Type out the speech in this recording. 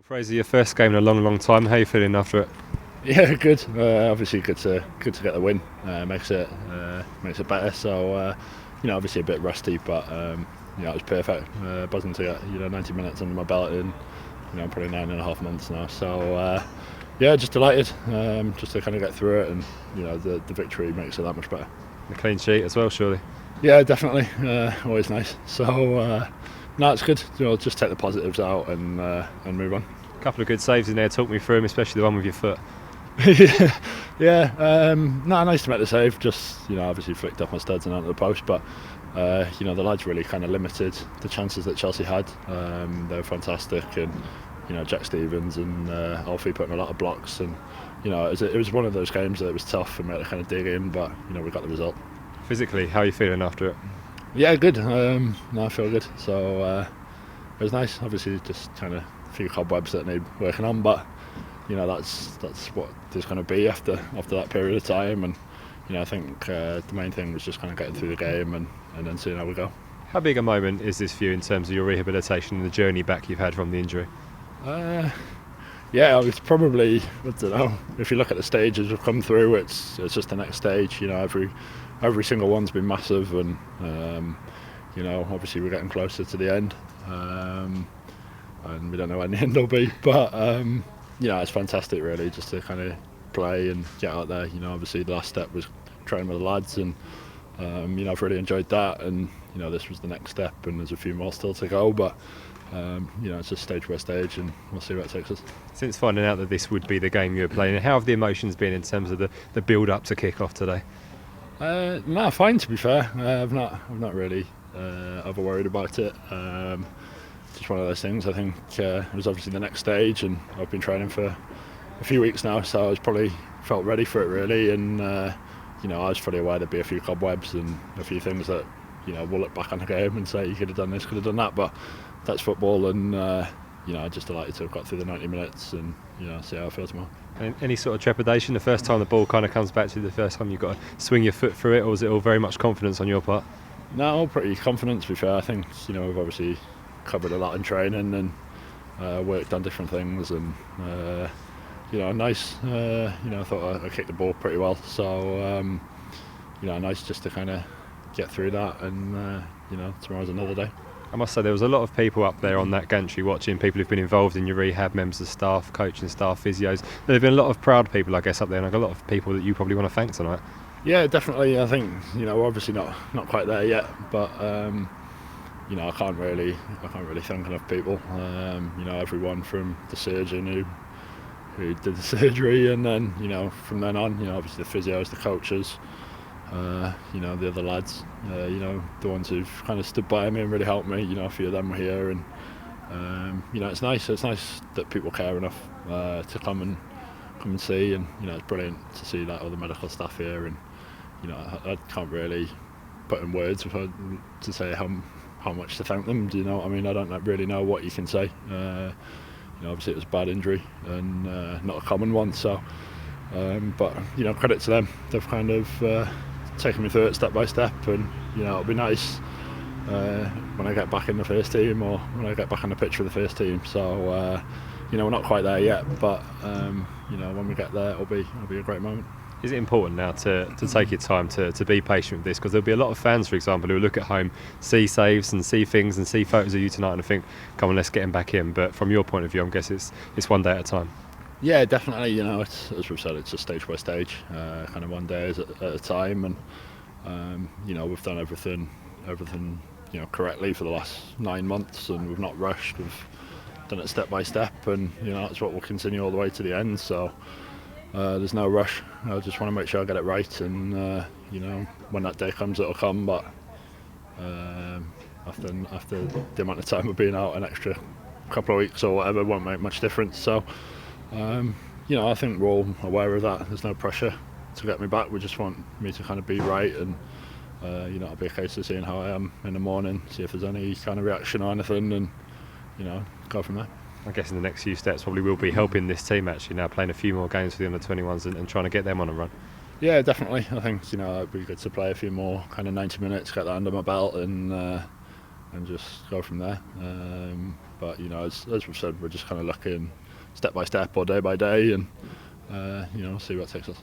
Fraser, your first game in a long, long time. How are you feeling after it? Yeah, good. Obviously, good to get the win. Makes it better. So, obviously a bit rusty, but it was perfect. Buzzing to get 90 minutes under my belt in probably 9.5 months now. So, yeah, just delighted. Just to kind of get through it, and the victory makes it that much better. A clean sheet as well, surely. Yeah, definitely. Always nice. So, no, it's good. Just take the positives out and move on. A couple of good saves in there. Talk me through them, especially the one with your foot. yeah. No, nice to make the save. Just obviously flicked off my studs and onto the post, but the lads really kind of limited the chances that Chelsea had. They were fantastic, and Jack Stevens and Alfie putting a lot of blocks, and it was one of those games that it was tough and we had to kind of dig in, but we got the result. Physically, how are you feeling after it? Yeah, good. No, I feel good. So it was nice. Obviously, just kind of a few cobwebs that need working on, but that's what there's going to be after that period of time, and I think the main thing was just kind of getting through the game and then seeing how we go. How big a moment is this for you in terms of your rehabilitation and the journey back you've had from the injury? Yeah, it's probably, I don't know, if you look at the stages we've come through, it's just the next stage. Every single one's been massive, and obviously we're getting closer to the end, and we don't know when the end will be, but it's fantastic really just to kind of play and get out there. Obviously the last step was training with the lads, and I've really enjoyed that, and this was the next step, and there's a few more still to go, but it's just stage by stage, and we'll see where it takes us. Since finding out that this would be the game you were playing, how have the emotions been in terms of the build up to kick off today? No, fine, to be fair. I've not really over worried about it. Just one of those things. I think it was obviously the next stage, and I've been training for a few weeks now, so I was probably felt ready for it really, and I was fully aware there'd be a few cobwebs and a few things that we'll look back on the game and say you could have done this, could have done that, but that's football, and I'm just delighted to have got through the 90 minutes and see how I feel tomorrow. Any sort of trepidation the first time the ball kind of comes back to you, the first time you've got to swing your foot through it, or is it all very much confidence on your part? No, pretty confident, to be fair. I think we've obviously covered a lot in training and worked on different things, and nice. I thought I kicked the ball pretty well, so nice just to kind of get through that, and tomorrow's another day. I must say there was a lot of people up there on that gantry watching, people who've been involved in your rehab, members of staff, coaching staff, physios. There have been a lot of proud people, I guess, up there, and a lot of people that you probably want to thank tonight. Yeah, definitely. I think we're obviously not quite there yet, but I can't really thank enough people. Everyone from the surgeon who did the surgery, and then from then on, obviously the physios, the coaches, the other lads, the ones who've kind of stood by me and really helped me. A few of them were here, and it's nice that people care enough to come and see, and it's brilliant to see that all the medical staff here, and I can't really put in words to say how much to thank them. Do you know what I mean? I don't really know what you can say. Obviously it was a bad injury and not a common one, so but credit to them. They've kind of taken me through it step by step, and it'll be nice when I get back in the first team, or when I get back on the pitch for the first team. So we're not quite there yet, but when we get there, it'll be a great moment. Is it important now to take your time to be patient with this? Because there'll be a lot of fans, for example, who look at home, see saves and see things and see photos of you tonight and think, come on, let's get him back in. But from your point of view, I guess it's one day at a time. Yeah, definitely. It's, as we've said, it's just stage by stage, kind of one day at a time, and we've done everything correctly for the last 9 months, and we've not rushed. We've done it step by step, and that's what we'll continue all the way to the end. So there's no rush. I just want to make sure I get it right, and when that day comes, it'll come. But after the amount of time of being out, an extra couple of weeks or whatever won't make much difference. So I think we're all aware of that. There's no pressure to get me back. We just want me to kind of be right, and it'll be a case of seeing how I am in the morning, see if there's any kind of reaction or anything, and go from there. I guess in the next few steps probably will be helping this team actually now, playing a few more games for the under-21s and trying to get them on a run. Yeah, definitely. I think it'd be good to play a few more kind of 90 minutes, get that under my belt, and and just go from there. But you know, as we've said, we're just kind of looking step by step or day by day, and you know, see what takes us.